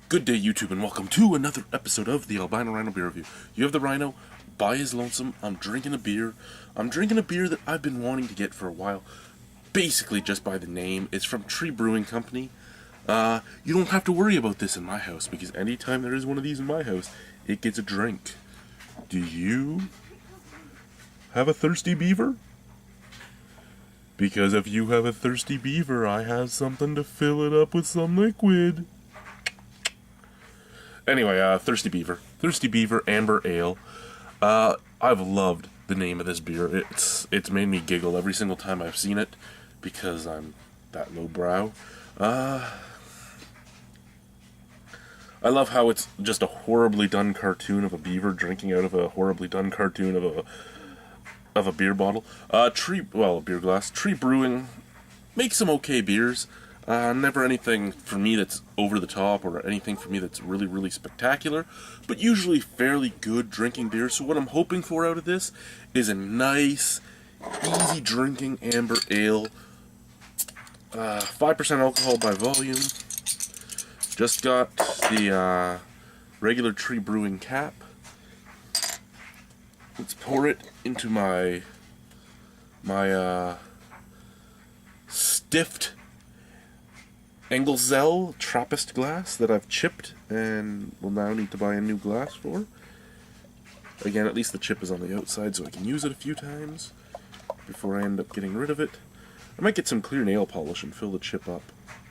Good day, YouTube, and welcome to another episode of the Albino Rhino Beer Review. You have the Rhino, by his lonesome. I'm drinking a beer. I'm drinking a beer that I've been wanting to get for a while. Basically, just by the name. It's from Tree Brewing Company. You don't have to worry about this in my house, because anytime there is one of these in my house, it gets a drink. Do you have a thirsty beaver? Because if you have a thirsty beaver, I have something to fill it up with some liquid. Anyway, Thirsty Beaver Amber Ale. I've loved the name of this beer. It's made me giggle every single time I've seen it, because I'm that lowbrow. I love how it's just a horribly done cartoon of a beaver drinking out of a horribly done cartoon of a beer bottle. A beer glass. Tree Brewing makes some okay beers. Never anything for me that's over the top or anything for me that's really, really spectacular, but usually fairly good drinking beer. So what I'm hoping for out of this is a nice, easy drinking amber ale. 5% alcohol by volume. Just got the regular Tree Brewing cap. Let's pour it into my stiffed Engelzell Trappist glass that I've chipped and will now need to buy a new glass for. Again, at least the chip is on the outside so I can use it a few times before I end up getting rid of it. I might get some clear nail polish and fill the chip up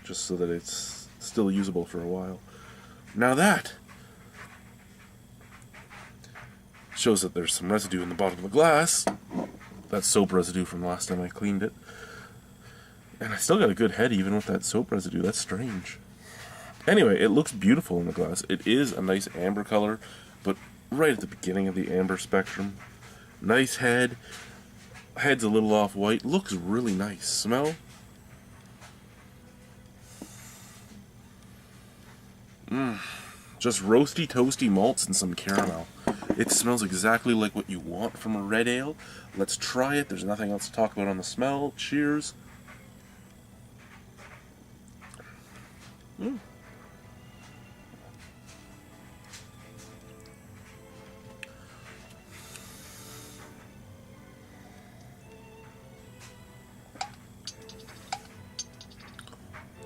just so that it's still usable for a while. Now that shows that there's some residue in the bottom of the glass. That's soap residue from last time I cleaned it. And I still got a good head even with that soap residue. That's strange. Anyway, it looks beautiful in the glass. It is a nice amber color, but right at the beginning of the amber spectrum. Nice head. Head's a little off-white. Looks really nice. Smell? Just roasty, toasty malts and some caramel. It smells exactly like what you want from a red ale. Let's try it. There's nothing else to talk about on the smell. Cheers.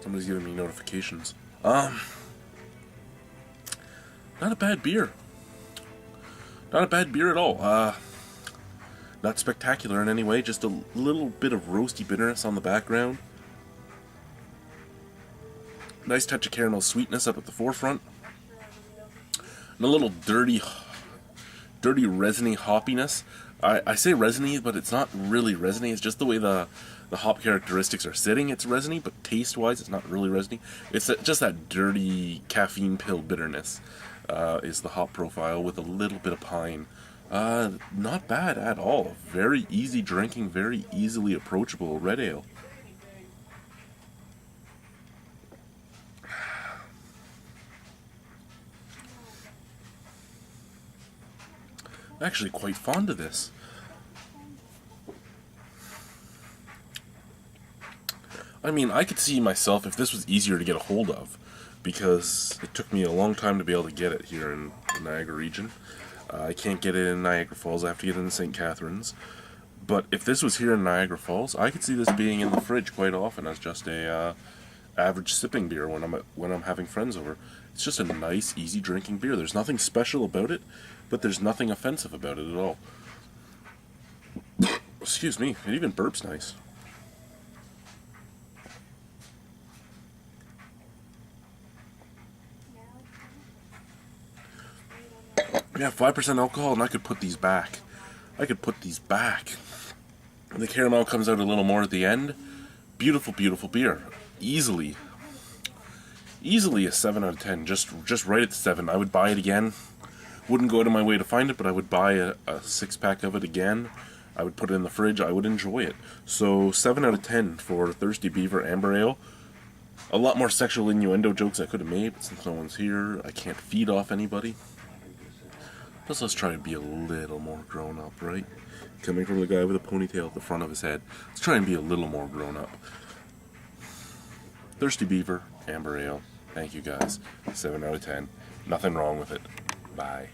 Somebody's giving me notifications. Not a bad beer. Not a bad beer at all. Not spectacular in any way, just a little bit of roasty bitterness on the background. Nice touch of caramel sweetness up at the forefront. And a little dirty resiny hoppiness. I say resiny, but it's not really resiny. It's just the way the hop characteristics are sitting. It's resiny, but taste-wise, it's not really resiny. It's just that dirty caffeine pill bitterness is the hop profile with a little bit of pine. Not bad at all. Very easy drinking, very easily approachable red ale. I'm actually quite fond of this. I mean, I could see myself if this was easier to get a hold of, because it took me a long time to be able to get it here in the Niagara region. I can't get it in Niagara Falls, I have to get it in St. Catharines. But if this was here in Niagara Falls, I could see this being in the fridge quite often as just a average sipping beer when I'm having friends over. It's just a nice, easy drinking beer. There's nothing special about it, but there's nothing offensive about it at all. Excuse me, it even burps nice. Yeah, 5% alcohol, and I could put these back. The caramel comes out a little more at the end. Beautiful, beautiful beer. Easily a 7 out of 10. Just right at 7. I would buy it again. Wouldn't go out of my way to find it, but I would buy a 6-pack of it again. I would put it in the fridge. I would enjoy it. So 7 out of 10 for Thirsty Beaver Amber Ale. A lot more sexual innuendo jokes I could have made, but since no one's here, I can't feed off anybody. Plus, let's try to be a little more grown up, right? Coming from the guy with a ponytail at the front of his head. Let's try and be a little more grown up. Thirsty Beaver Amber Ale. Thank you guys. 7 out of 10. Nothing wrong with it. Bye.